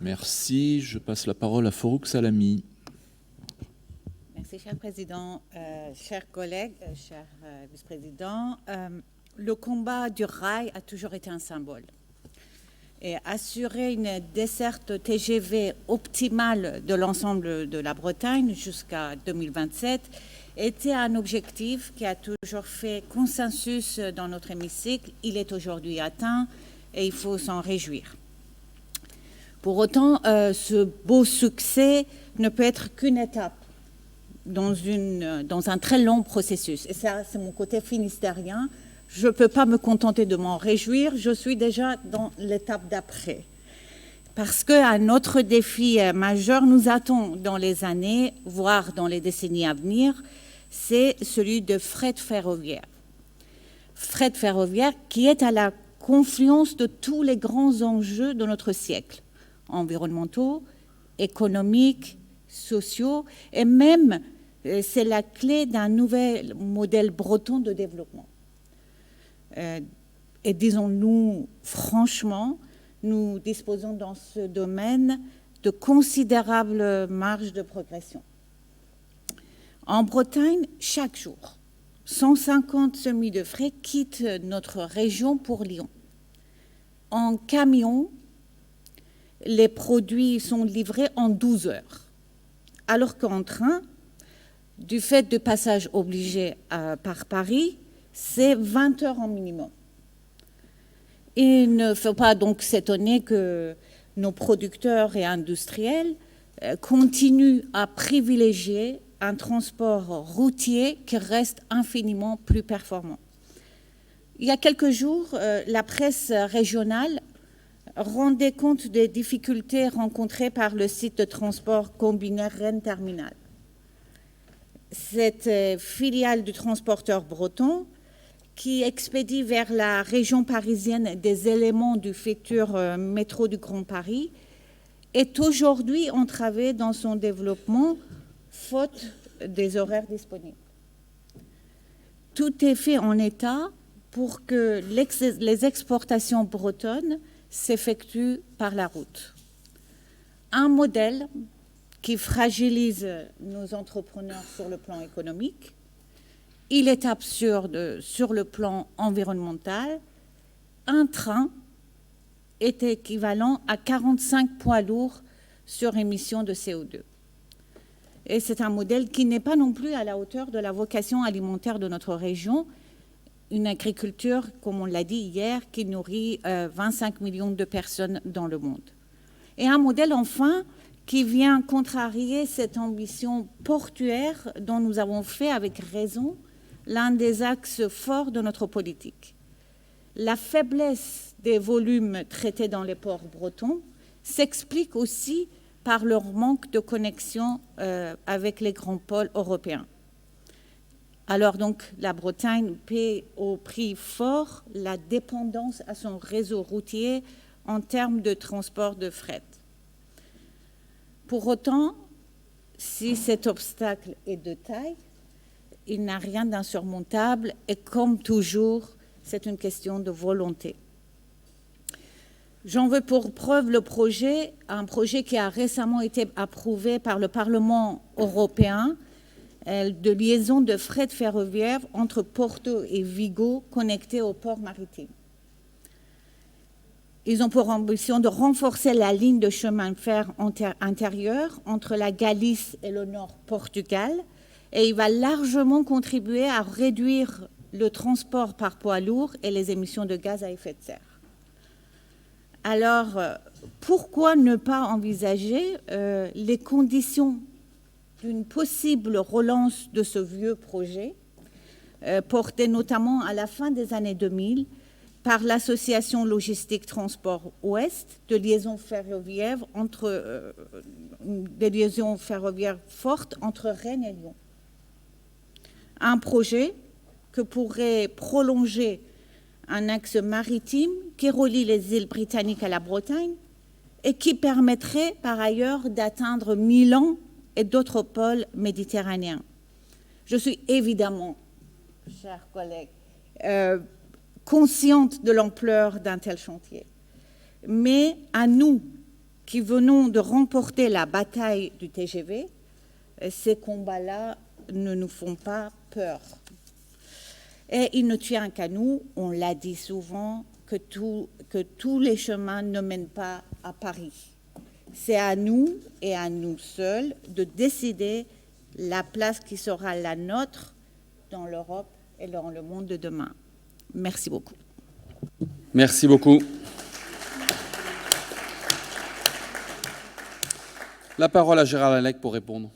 Merci. Je passe la parole à Forouk Salami. Merci, cher Président. Chers collègues, cher Vice-président, le combat du rail a toujours été un symbole. Et assurer une desserte TGV optimale de l'ensemble de la Bretagne jusqu'à 2027 était un objectif qui a toujours fait consensus dans notre hémicycle. Il est aujourd'hui atteint et il faut s'en réjouir. Pour autant, ce beau succès ne peut être qu'une étape dans un très long processus. Et ça, c'est mon côté finistérien. Je ne peux pas me contenter de m'en réjouir, je suis déjà dans l'étape d'après. Parce qu'un autre défi majeur nous attend dans les années, voire dans les décennies à venir, c'est celui de fret ferroviaire. Fret ferroviaire qui est à la confluence de tous les grands enjeux de notre siècle, environnementaux, économiques, sociaux, et même c'est la clé d'un nouvel modèle breton de développement. Et disons-nous franchement, nous disposons dans ce domaine de considérables marges de progression. En Bretagne, chaque jour, 150 semis de fret quittent notre région pour Lyon. En camion, les produits sont livrés en 12 heures, alors qu'en train, du fait de passages obligés par Paris, c'est 20 heures en minimum. Il ne faut pas donc s'étonner que nos producteurs et industriels continuent à privilégier un transport routier qui reste infiniment plus performant. Il y a quelques jours, la presse régionale rendait compte des difficultés rencontrées par le site de transport combiné Rennes Terminal. Cette filiale du transporteur breton qui expédie vers la région parisienne des éléments du futur métro du Grand Paris, est aujourd'hui entravée dans son développement faute des horaires disponibles. Tout est fait en état pour que les exportations bretonnes s'effectuent par la route. Un modèle qui fragilise nos entrepreneurs sur le plan économique. Il est absurde sur le plan environnemental. Un train est équivalent à 45 poids lourds sur émission de CO2. Et c'est un modèle qui n'est pas non plus à la hauteur de la vocation alimentaire de notre région, une agriculture, comme on l'a dit hier, qui nourrit 25 millions de personnes dans le monde. Et un modèle, enfin, qui vient contrarier cette ambition portuaire dont nous avons fait, avec raison, l'un des axes forts de notre politique. La faiblesse des volumes traités dans les ports bretons s'explique aussi par leur manque de connexion avec les grands pôles européens. Alors donc, la Bretagne paie au prix fort la dépendance à son réseau routier en termes de transport de fret. Pour autant, si cet obstacle est de taille, il n'a rien d'insurmontable et comme toujours, c'est une question de volonté. J'en veux pour preuve un projet qui a récemment été approuvé par le Parlement européen de liaison de fret ferroviaire entre Porto et Vigo connectés au port maritime. Ils ont pour ambition de renforcer la ligne de chemin de fer intérieur entre la Galice et le nord Portugal et il va largement contribuer à réduire le transport par poids lourd et les émissions de gaz à effet de serre. Alors, pourquoi ne pas envisager les conditions d'une possible relance de ce vieux projet, porté notamment à la fin des années 2000 par l'association logistique Transport Ouest de liaisons ferroviaires des liaisons ferroviaires fortes entre Rennes et Lyon. Un projet que pourrait prolonger un axe maritime qui relie les îles britanniques à la Bretagne et qui permettrait par ailleurs d'atteindre Milan et d'autres pôles méditerranéens. Je suis évidemment, chers collègues, consciente de l'ampleur d'un tel chantier. Mais à nous, qui venons de remporter la bataille du TGV, ces combats-là ne nous font pas peur. Et il ne tient qu'à nous, on l'a dit souvent, que tous les chemins ne mènent pas à Paris. C'est à nous et à nous seuls de décider la place qui sera la nôtre dans l'Europe et dans le monde de demain. Merci beaucoup. Merci beaucoup. La parole à Gérard Lallec pour répondre.